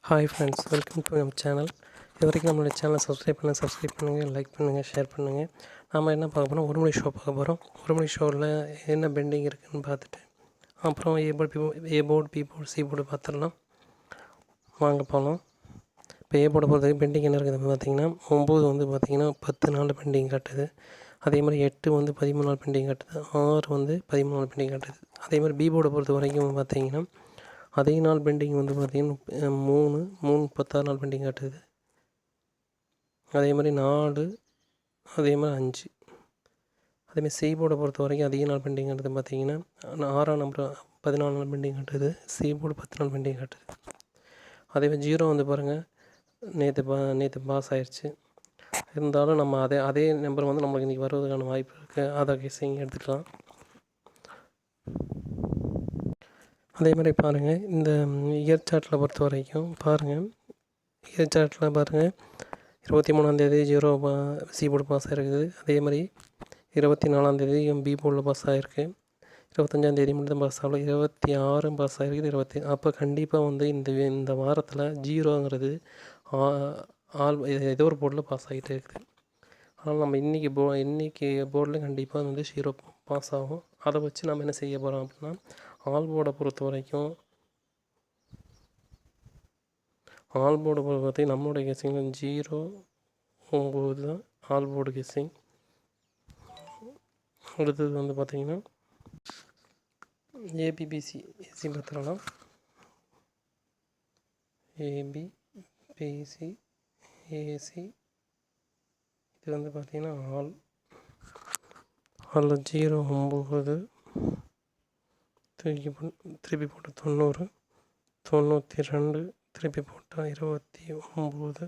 Hi friends, welcome to நம்ம channel. இது வரைக்கும் நம்மளோட சேனலை சப்ஸ்கிரைப் பண்ணுங்கள், லைக் பண்ணுங்கள், ஷேர் பண்ணுங்கள். நாம் என்ன பார்க்க போகிறோம், ஒரு மணி ஷோ பார்க்க போகிறோம். ஒரு மணி ஷோவில் என்ன பெண்டிங் இருக்குதுன்னு பார்த்துட்டு அப்புறம் A board B board C board பார்த்துடலாம். வாங்க போகலாம். இப்போ ஏ போர்டை பொறுத்த வரைக்கும் பெண்டிங் என்ன இருக்குது பார்த்திங்கன்னா 9 வந்து பார்த்திங்கன்னா 10 நாள் பெண்டிங் காட்டுது. அதே மாதிரி 8 வந்து 13 நாள் பெண்டிங் காட்டுது. 6 வந்து 13 நாள் பெண்டிங் காட்டுது. அதே மாதிரி பி போர்டை பொறுத்த வரைக்கும் பார்த்திங்கன்னா அதே நாள் பெண்டிங் வந்து பார்த்திங்கன்னா 3 16 நாள் பெண்டிங் காட்டுது. அதே மாதிரி 4, அதே மாதிரி 5. அதேமாதிரி சி போர்டை பொறுத்த வரைக்கும் அதிக நாள் பெண்டிங் காட்டுது. பார்த்திங்கன்னா 6ஆம் நம்பர் 14 நாள் பெண்டிங் காட்டுது. சி போர்டு 10 நாள் பெண்டிங் காட்டுது. அதேமாதிரி 0 வந்து பாருங்கள், நேற்று பாஸ் ஆயிடுச்சு. இருந்தாலும் நம்ம அதே நம்பர் வந்து நம்மளுக்கு இன்றைக்கி வருவதற்கான வாய்ப்பு இருக்குது. அதை கெஸ்ஸிங் எடுத்துக்கலாம். அதே மாதிரி பாருங்கள், இந்த இயர் சார்ட்டில் பொறுத்த வரைக்கும் பாருங்கள், இயர் சார்ட்டில் பாருங்கள் 23ஆந்தேதி சி போர்டு பாஸ் ஆகிருக்குது. அதே மாதிரி 24ஆந்தேதி பி போர்டில் பாஸ் ஆகிருக்கு. 25ஆந்தேதி மட்டும் பாஸ் ஆகல. 26 பாஸ் ஆகிருக்குது. அப்போ கண்டிப்பாக வந்து இந்த வாரத்தில் 0ங்கிறது ஏதோ ஒரு போர்டில் பாஸ் ஆகிட்டே இருக்குது. ஆனால் நம்ம இன்றைக்கி போர்டில் கண்டிப்பாக வந்து 0 பாஸ் ஆகும். அதை வச்சு நம்ம என்ன செய்ய போகிறோம் அப்படின்னா, ஆல் போர்டை பொறுத்த வரைக்கும் நம்மளுடைய கெஸ்ஸிங் 0, 9 தான் ஆல் போர்டு கெஸ்ஸிங். அடுத்தது வந்து பார்த்திங்கன்னா ஏபிபிசி ஏசி பார்த்துக்கலாம். ஏபிபிசி ஏசி இது வந்து பார்த்திங்கன்னா ஆல் 0, 9 திருப்பி போட்டு 90, 92 திருப்பி போட்டால் 29,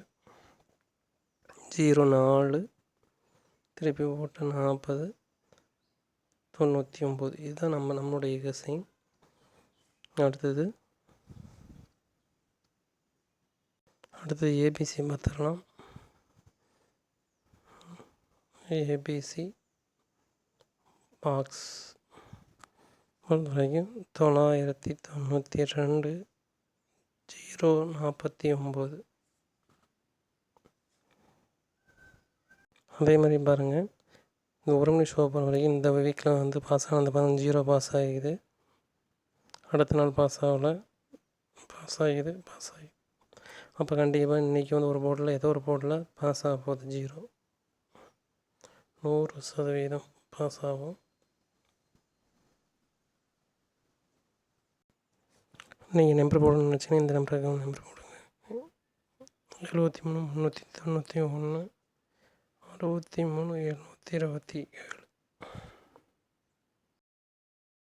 0, 4 திருப்பி போட்டால் 40, 99. இதுதான் நம்மளுடைய கெஸ்ஸிங். அடுத்தது ஏபிசி பார்த்துடலாம். ஏபிசி பாக்ஸ் பொறுத்த வரைக்கும் 992, 049. அதே மாதிரி பாருங்கள், இந்த ஒரு மணி ஷோ போகிற வரைக்கும் இந்த வீக்கில் வந்து பாஸ் ஆன 0 பாஸ் ஆகிது. அடுத்த நாள் பாஸ் ஆகலை, பாஸ் ஆகி அப்போ கண்டிப்பாக இன்றைக்கி வந்து ஒரு போர்டில் ஏதோ ஒரு போர்டில் பாஸ் ஆக போகுது. 100% பாஸ் ஆகும். நீங்கள் நம்பர் போடணும்னு நினச்சிங்கன்னா இந்த நம்பருக்கு நம்பர் போடுங்க. 73 391 63 727.